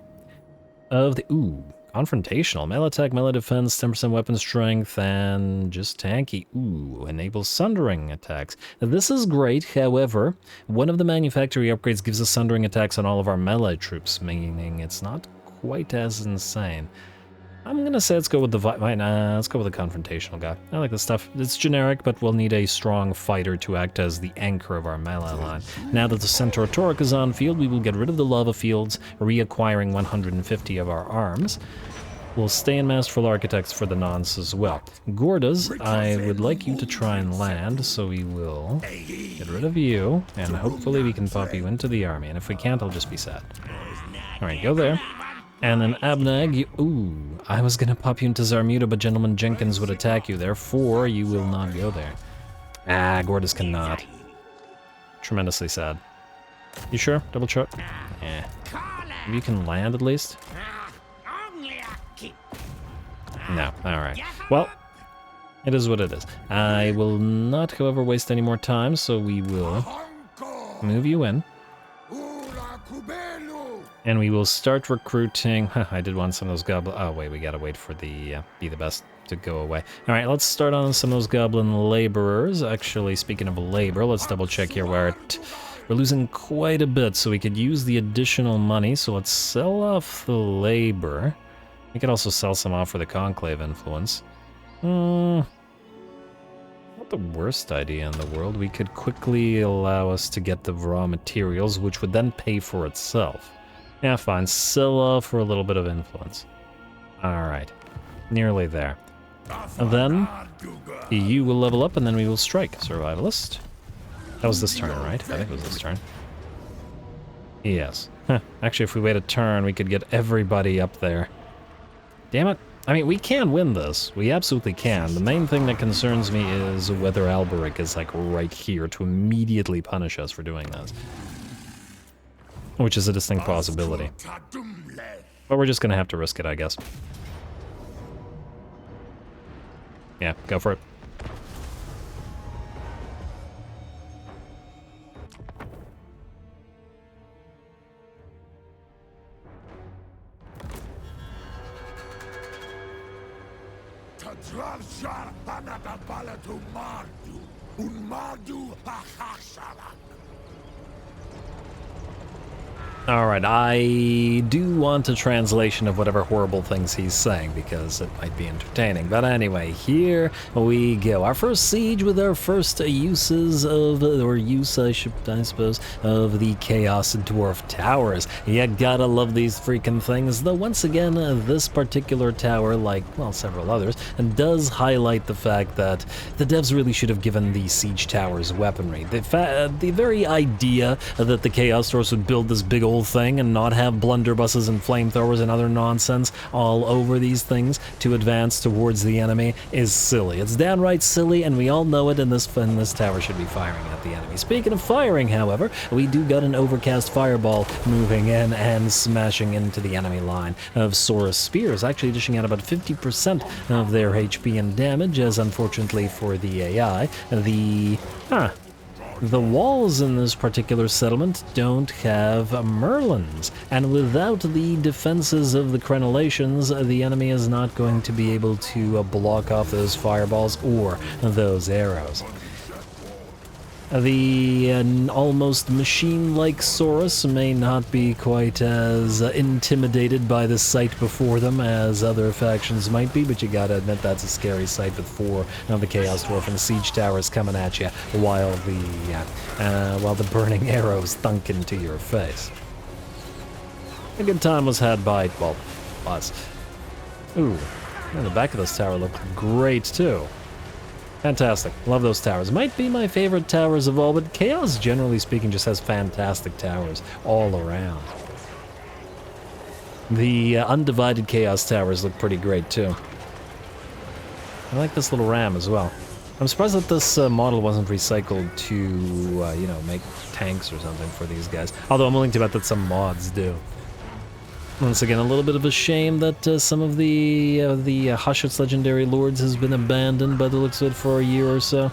of the... Ooh, confrontational. Melee attack, melee defense, 10% weapon strength, and just tanky. Ooh, enables sundering attacks. Now, this is great, however, one of the manufactory upgrades gives us sundering attacks on all of our melee troops, meaning it's not quite as insane. I'm gonna say let's go with the let's go with the confrontational guy. I like this stuff. It's generic, but we'll need a strong fighter to act as the anchor of our melee line. Now that the Centaur Torque is on field, we will get rid of the lava fields, reacquiring 150 of our arms. We'll stay in Masterful Architects for the nonce as well. Gordas, I would like you to try and land, so we will get rid of you, and hopefully we can pop you into the army, and if we can't, I'll just be sad. Alright, go there. And then Abnagg, ooh, I was gonna pop you into Zarmuda, but Gentleman Jenkins would attack you, therefore you will not go there. Ah, Gordas cannot. Tremendously sad. You sure? Double check? Yeah. Maybe you can land at least? No, alright. Well, it is what it is. I will not, however, waste any more time, so we will move you in. And we will start recruiting... I did want some of those goblin... Oh, wait, we gotta wait for the Be the Best to go away. Alright, let's start on some of those goblin laborers. Actually, speaking of labor, let's double check here where we're losing quite a bit, so we could use the additional money. So let's sell off the labor. We could also sell some off for the Conclave influence. Not the worst idea in the world. We could quickly allow us to get the raw materials, which would then pay for itself. Yeah, fine. Sell off for a little bit of influence. Alright. Nearly there. And then, you will level up and then we will strike. Survivalist. That was this turn, right? I think it was this turn. Yes. Actually, if we wait a turn, we could get everybody up there. Damn it. I mean, we can win this. We absolutely can. The main thing that concerns me is whether Alberic is, like, right here to immediately punish us for doing this. Which is a distinct possibility. But we're just gonna have to risk it, I guess. Yeah, go for it. Alright, I do want a translation of whatever horrible things he's saying, because it might be entertaining. But anyway, here we go. Our first siege with our first uses of, or use, I suppose, of the Chaos Dwarf Towers. You gotta love these freaking things, though once again, this particular tower, like, well, several others, does highlight the fact that the devs really should have given the siege towers weaponry. The very idea that the Chaos Dwarfs would build this big old thing and not have blunderbusses and flamethrowers and other nonsense all over these things to advance towards the enemy is silly. It's downright silly, and we all know it, and this tower should be firing at the enemy. Speaking of firing, however, we do got an overcast fireball moving in and smashing into the enemy line of Saurus Spears, actually dishing out about 50% of their HP and damage, as unfortunately for the AI, the walls in this particular settlement don't have merlins, and without the defenses of the crenellations, the enemy is not going to be able to block off those fireballs or those arrows. The almost machine-like Saurus may not be quite as intimidated by the sight before them as other factions might be, but you gotta admit that's a scary sight with 4 of the Chaos Dwarf and Siege Towers coming at you while the burning arrows thunk into your face. A good time was had by, well, us. Ooh, and the back of this tower looked great too. Fantastic. Love those towers. Might be my favorite towers of all, but Chaos, generally speaking, just has fantastic towers all around. The undivided Chaos towers look pretty great, too. I like this little ram as well. I'm surprised that this model wasn't recycled to, you know, make tanks or something for these guys. Although I'm willing to bet that some mods do. Once again, a little bit of a shame that some of the Hashut's Legendary Lords has been abandoned by the looks of it for a year or so.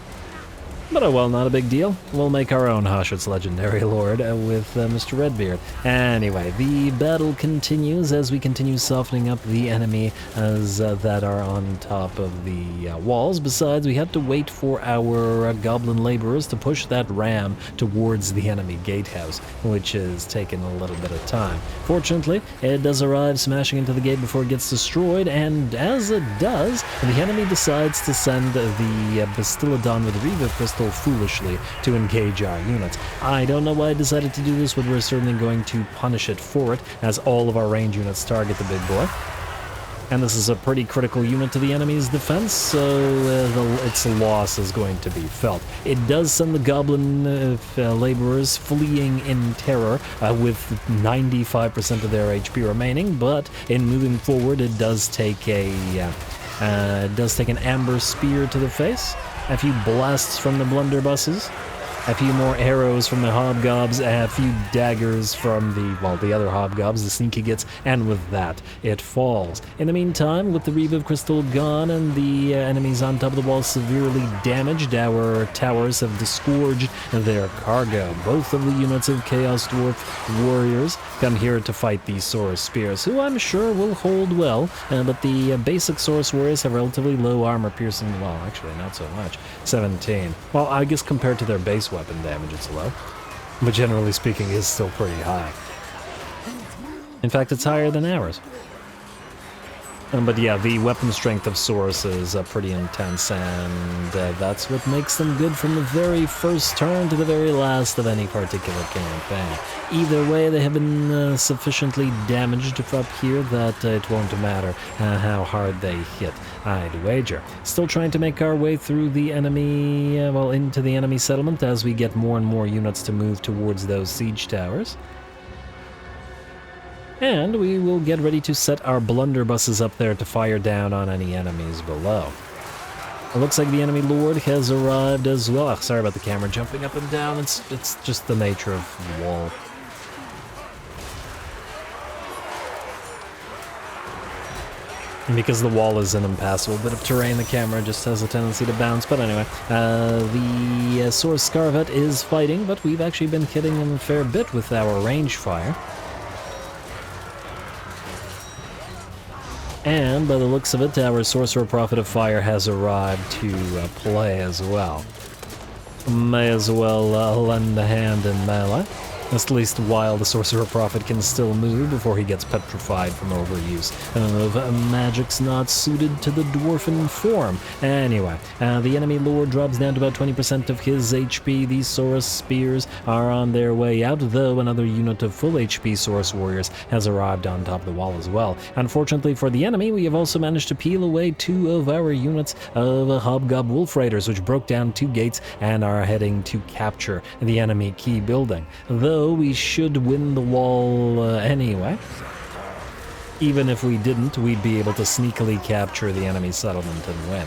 But oh well, not a big deal. We'll make our own Hashut's Legendary Lord with Mr. Redbeard. Anyway, the battle continues as we continue softening up the enemy as that are on top of the walls. Besides, we have to wait for our goblin laborers to push that ram towards the enemy gatehouse, which is taking a little bit of time. Fortunately, it does arrive, smashing into the gate before it gets destroyed, and as it does, the enemy decides to send the Bastillodon with Reaver Crystal foolishly to engage our units. I don't know why I decided to do this, but we're certainly going to punish it for it, as all of our range units target the big boy. And this is a pretty critical unit to the enemy's defense, so its loss is going to be felt. It does send the goblin laborers fleeing in terror with 95% of their HP remaining, but in moving forward, it does take an amber spear to the face, a few blasts from the blunderbusses, a few more arrows from the hobgobs, a few daggers from the other hobgobs, the sneaky gits, and with that, it falls. In the meantime, with the Revive Crystal gone and the enemies on top of the wall severely damaged, our towers have disgorged their cargo. Both of the units of Chaos Dwarf warriors come here to fight the Saurus Spears, who I'm sure will hold well, but the basic Saurus warriors have relatively low armor piercing, well, actually not so much, 17. Well, I guess compared to their base weapon damage, it's low, but generally speaking, is still pretty high. In fact, it's higher than ours. But yeah, the weapon strength of Saurus is pretty intense, and that's what makes them good from the very first turn to the very last of any particular campaign. Either way, they have been sufficiently damaged up here that it won't matter how hard they hit, I'd wager. Still trying to make our way through the enemy, into the enemy settlement as we get more and more units to move towards those siege towers. And we will get ready to set our blunderbusses up there to fire down on any enemies below. It looks like the enemy lord has arrived as well. Oh, sorry about the camera jumping up and down. It's just the nature of the wall. And because the wall is an impassable bit of terrain, the camera just has a tendency to bounce. But anyway, the Saurus Scarvet is fighting, but we've actually been hitting him a fair bit with our range fire. And by the looks of it, our Sorcerer Prophet of Fire has arrived to play as well. May as well lend a hand in melee, at least while the Sorcerer Prophet can still move before he gets petrified from overuse of magics not suited to the dwarfen form. Anyway, the enemy lord drops down to about 20% of his HP. These Saurus Spears are on their way out, though another unit of full HP Saurus Warriors has arrived on top of the wall as well. Unfortunately for the enemy, we have also managed to peel away 2 of our units of Hobgob Wolf Raiders, which broke down 2 gates and are heading to capture the enemy key building. Though we should win the wall anyway. Even if we didn't, we'd be able to sneakily capture the enemy settlement and win.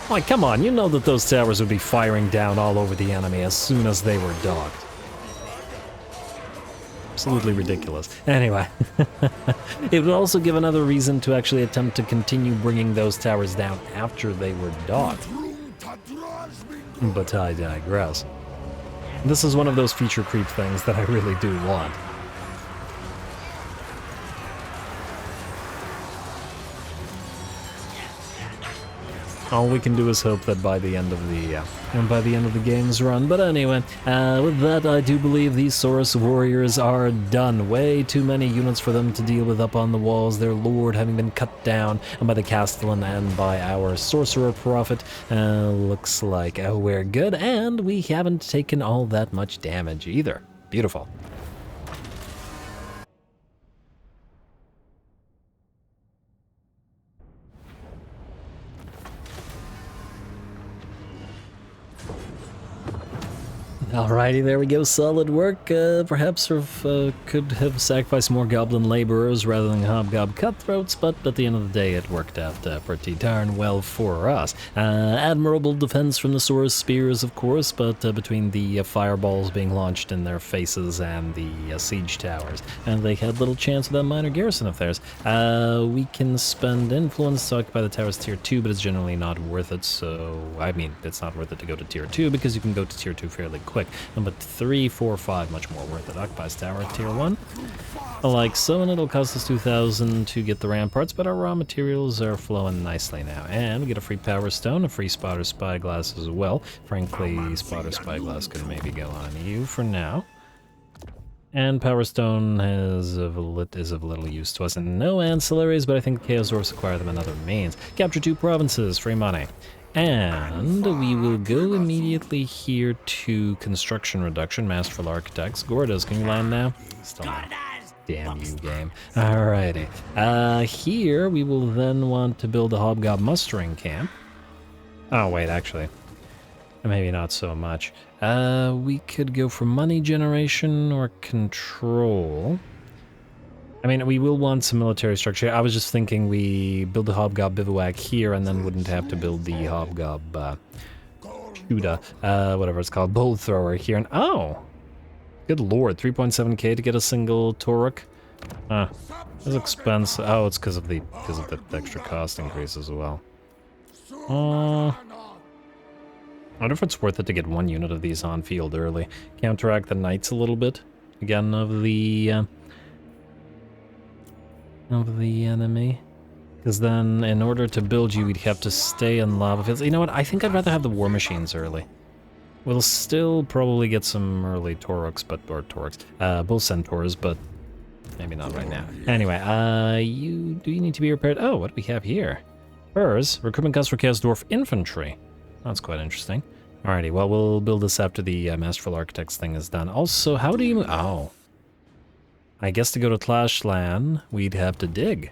Like, come on, you know that those towers would be firing down all over the enemy as soon as they were docked. Absolutely ridiculous. Anyway, it would also give another reason to actually attempt to continue bringing those towers down after they were docked. But I digress. This is one of those feature creep things that I really do want. All we can do is hope that by the end of the game's run. But anyway, with that, I do believe these Saurus warriors are done. Way too many units for them to deal with up on the walls. Their lord having been cut down by the Castellan and by our sorcerer prophet. Looks like we're good, and we haven't taken all that much damage either. Beautiful. Alrighty, there we go, solid work. Perhaps could have sacrificed more goblin laborers rather than hobgob cutthroats, but at the end of the day it worked out pretty darn well for us. Admirable defense from the Saurus spears, of course, but between the fireballs being launched in their faces and the siege towers, and they had little chance with that minor garrison of theirs. We can spend influence to occupy the towers tier 2, but it's generally not worth it, so, I mean, it's not worth it to go to tier 2 because you can go to tier 2 fairly quick. But 3, 4, 5, much more worth it. Occupies tower at tier 1. Like so, and it'll cost us 2,000 to get the ramparts, but our raw materials are flowing nicely now. And we get a free power stone, a free spotter spyglass as well. Frankly, spotter spyglass could maybe go on you for now. And Power Stone is of little use to us, and no ancillaries, but I think Chaos Dwarfs acquire them in other means. Capture 2 provinces, free money. And we will go immediately here to construction reduction, Masterful Architects. Gordas, can you land now? Still not. Damn you, game. Alrighty. Here we will then want to build a Hobgob mustering camp. Oh, wait, actually. Maybe not so much. We could go for money generation or control. I mean, we will want some military structure. I was just thinking we build a Hobgob bivouac here and then wouldn't have to build the Hobgob whatever it's called, bolt thrower here. And oh, good lord, 3.7k to get a single Toruk. That's expensive. Oh, it's because of the extra cost increase as well. I wonder if it's worth it to get one unit of these on field early. Counteract the knights a little bit. Again, of the enemy. Because then, in order to build you, we'd have to stay in lava fields. You know what? I think I'd rather have the war machines early. We'll still probably get some early bull centaurs, but maybe not right now. Anyway, do you need to be repaired? Oh, what do we have here? Furs, recruitment cost for Chaos Dwarf infantry. That's quite interesting. Alrighty, well, we'll build this after the Masterful Architects thing is done. Also, how do you move? Oh. I guess to go to Tlashlan, we'd have to dig.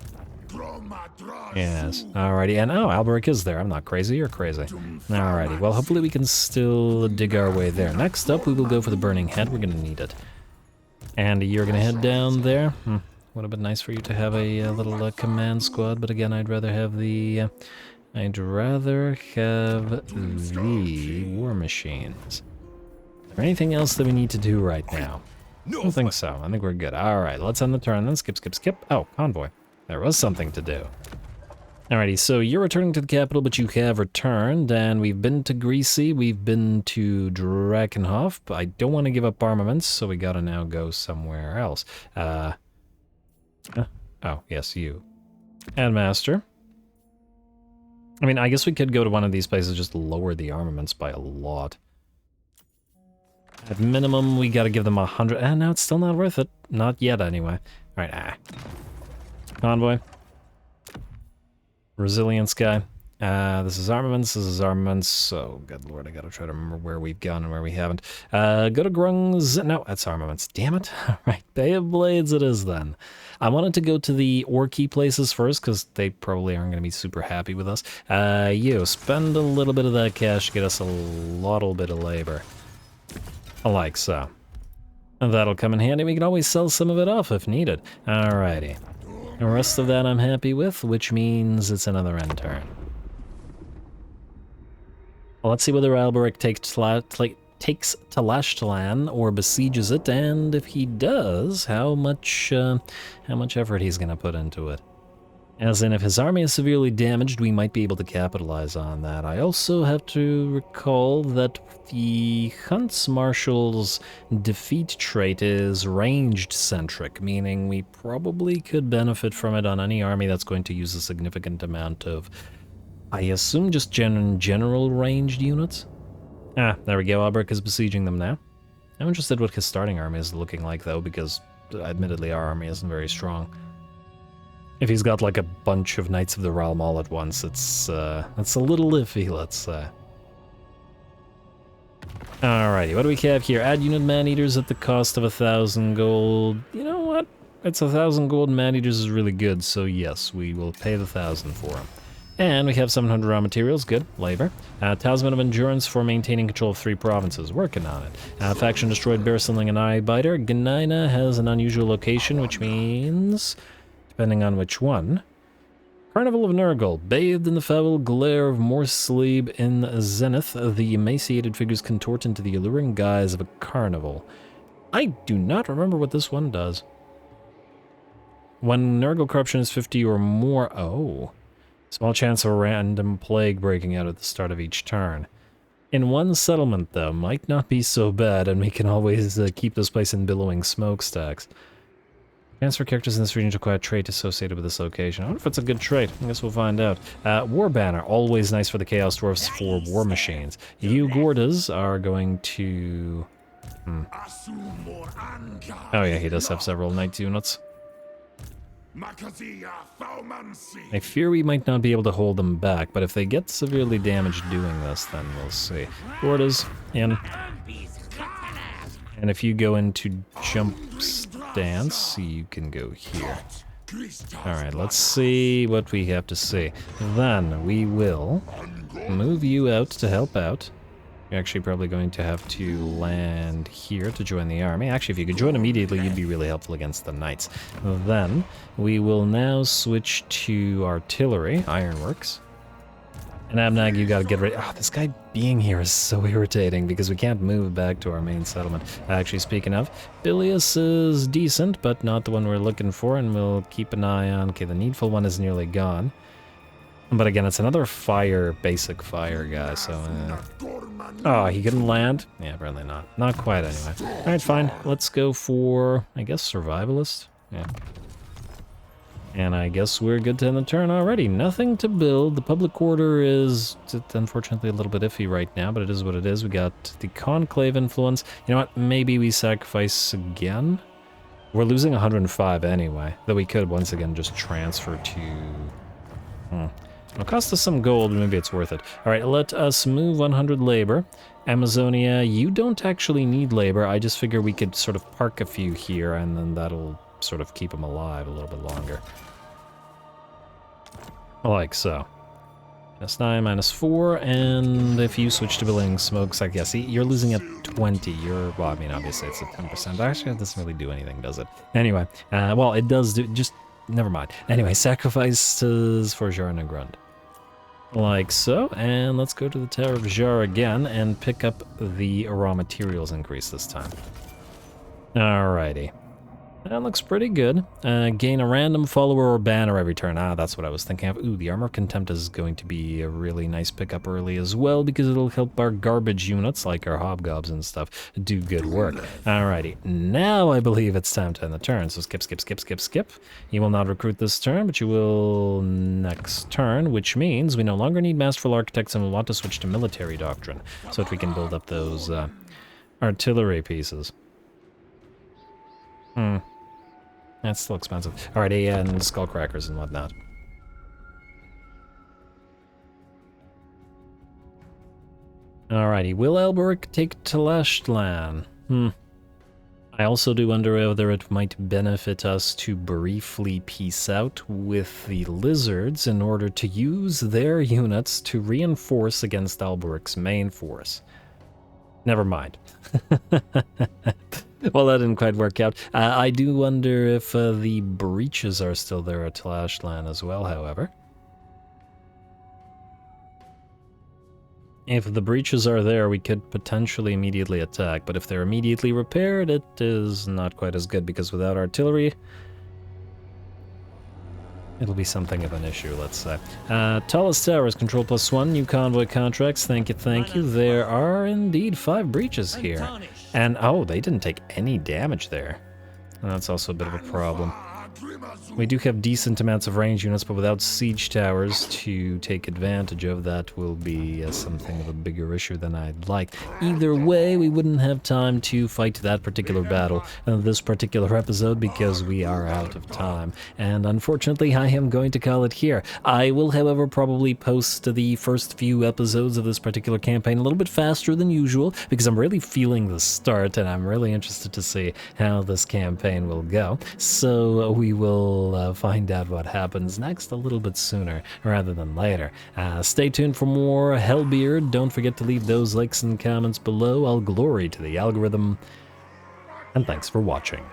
Yes, alrighty, and oh, Alberic is there. I'm not crazy, you're crazy. Alrighty, well, hopefully we can still dig our way there. Next up, we will go for the Burning Head. We're gonna need it. And you're gonna head down there. Would have been nice for you to have a little command squad, but again, I'd rather have the war machines. Is there anything else that we need to do right now? I don't think so. I think we're good. Alright, let's end the turn then. Skip, skip, skip. Oh, convoy. There was something to do. Alrighty, so you're returning to the capital, but you have returned, and we've been to Greasy, we've been to Drakenhof, but I don't want to give up armaments, so we gotta now go somewhere else. Oh, yes, you. Headmaster. I mean, I guess we could go to one of these places, just lower the armaments by a lot. At minimum, we gotta give them 100. No, it's still not worth it. Not yet, anyway. Alright, Convoy. Resilience guy. This is armaments, so good lord, I gotta try to remember where we've gone and where we haven't. Go to Grung's. No, that's armaments. Damn it. Alright, Bay of Blades it is then. I wanted to go to the Orky places first, because they probably aren't going to be super happy with us. You, spend a little bit of that cash to get us a little bit of labor. Like so. And that'll come in handy. We can always sell some of it off if needed. Alrighty. The rest of that I'm happy with, which means it's another end turn. Well, let's see whether Alberic takes Tlashtalan or besieges it, and if he does, how much effort he's going to put into it. As in, if his army is severely damaged, we might be able to capitalize on that. I also have to recall that the Hunts Marshal's defeat trait is ranged-centric, meaning we probably could benefit from it on any army that's going to use a significant amount of I assume just general ranged units? Ah, there we go, Albrecht is besieging them now. I'm interested what his starting army is looking like, though, because admittedly our army isn't very strong. If he's got like a bunch of Knights of the Realm all at once, it's a little iffy, let's say. Alrighty, what do we have here? Add unit man-eaters at the cost of 1,000 gold. You know what? It's 1,000 gold, man-eaters is really good, so yes, we will pay the 1,000 for them. And we have 700 raw materials, good, labor. Talisman of Endurance for maintaining control of 3 provinces, working on it. Faction destroyed Bearsling and Eyebiter. Gnaina has an unusual location, which means, depending on which one. Carnival of Nurgle, bathed in the foul glare of Morslebe in zenith, the emaciated figures contort into the alluring guise of a carnival. I do not remember what this one does. When Nurgle corruption is 50 or more, oh. Small chance of a random plague breaking out at the start of each turn. In one settlement, though, might not be so bad, and we can always keep this place in billowing smokestacks. Transfer characters in this region to acquire a trait associated with this location. I wonder if it's a good trait. I guess we'll find out. War Banner, always nice for the Chaos Dwarfs for war machines. You Gordas are going to... Oh yeah, he does have several Knight units. I fear we might not be able to hold them back, but if they get severely damaged doing this, then we'll see. Gordas in. And if you go into jump stance, you can go here. Alright, let's see what we have to see. Then we will move you out to help out. You're actually probably going to have to land here to join the army. Actually, if you could join immediately, you'd be really helpful against the knights. Then we will now switch to artillery, ironworks. And Abnagg, you gotta get ready. Oh, this guy being here is so irritating because we can't move back to our main settlement. Actually, speaking of, Bilius is decent, but not the one we're looking for, and we'll keep an eye on. Okay, the needful one is nearly gone. But again, it's another basic fire guy, so... Oh, he couldn't land? Yeah, apparently not. Not quite, anyway. Alright, fine. Let's go for, I guess, survivalist? Yeah. And I guess we're good to end the turn already. Nothing to build. The public quarter is, unfortunately, a little bit iffy right now, but it is what it is. We got the Conclave influence. You know what? Maybe we sacrifice again? We're losing 105 anyway, though we could, once again, just transfer to... It'll cost us some gold, maybe it's worth it. Alright, let us move 100 labor. Amazonia, you don't actually need labor. I just figure we could sort of park a few here, and then that'll sort of keep them alive a little bit longer. Like so. -9, -4, and if you switch to building smokes, I guess, see, you're losing at 20. Well, I mean, obviously it's at 10%. Actually, it doesn't really do anything, does it? Anyway, well, it does do, just, never mind. Anyway, sacrifices for Jar and Grund. Like so, and let's go to the Tower of Jar again and pick up the raw materials increase this time. Alrighty. That looks pretty good. Gain a random follower or banner every turn. Ah, that's what I was thinking of. Ooh, the Armor of Contempt is going to be a really nice pickup early as well, because it'll help our garbage units, like our hobgobs and stuff, do good work. Alrighty, now I believe it's time to end the turn. So skip, skip, skip, skip, skip. You will not recruit this turn, but you will next turn, which means we no longer need Masterful Architects and we'll want to switch to Military Doctrine, so that we can build up those artillery pieces. That's still expensive. Alrighty, and skullcrackers and whatnot. Alrighty, will Alberic take Tlachtlan? I also do wonder whether it might benefit us to briefly peace out with the lizards in order to use their units to reinforce against Alberic's main force. Never mind. Well, that didn't quite work out. I do wonder if the breaches are still there at Tlachtlan as well, however. If the breaches are there, we could potentially immediately attack, but if they're immediately repaired, it is not quite as good, because without artillery, it'll be something of an issue, let's say. Tallest Towers, control +1, new convoy contracts, thank you. There are indeed 5 breaches here. And, oh, they didn't take any damage there. And that's also a bit of a problem. We do have decent amounts of range units, but without siege towers to take advantage of, that will be something of a bigger issue than I'd like. Either way, we wouldn't have time to fight that particular battle in this particular episode because we are out of time. And unfortunately, I am going to call it here. I will, however, probably post the first few episodes of this particular campaign a little bit faster than usual because I'm really feeling the start and I'm really interested to see how this campaign will go. So we will find out what happens next a little bit sooner rather than later. Stay tuned for more Hellbeard. Don't forget to leave those likes and comments below. All glory to the algorithm. And thanks for watching.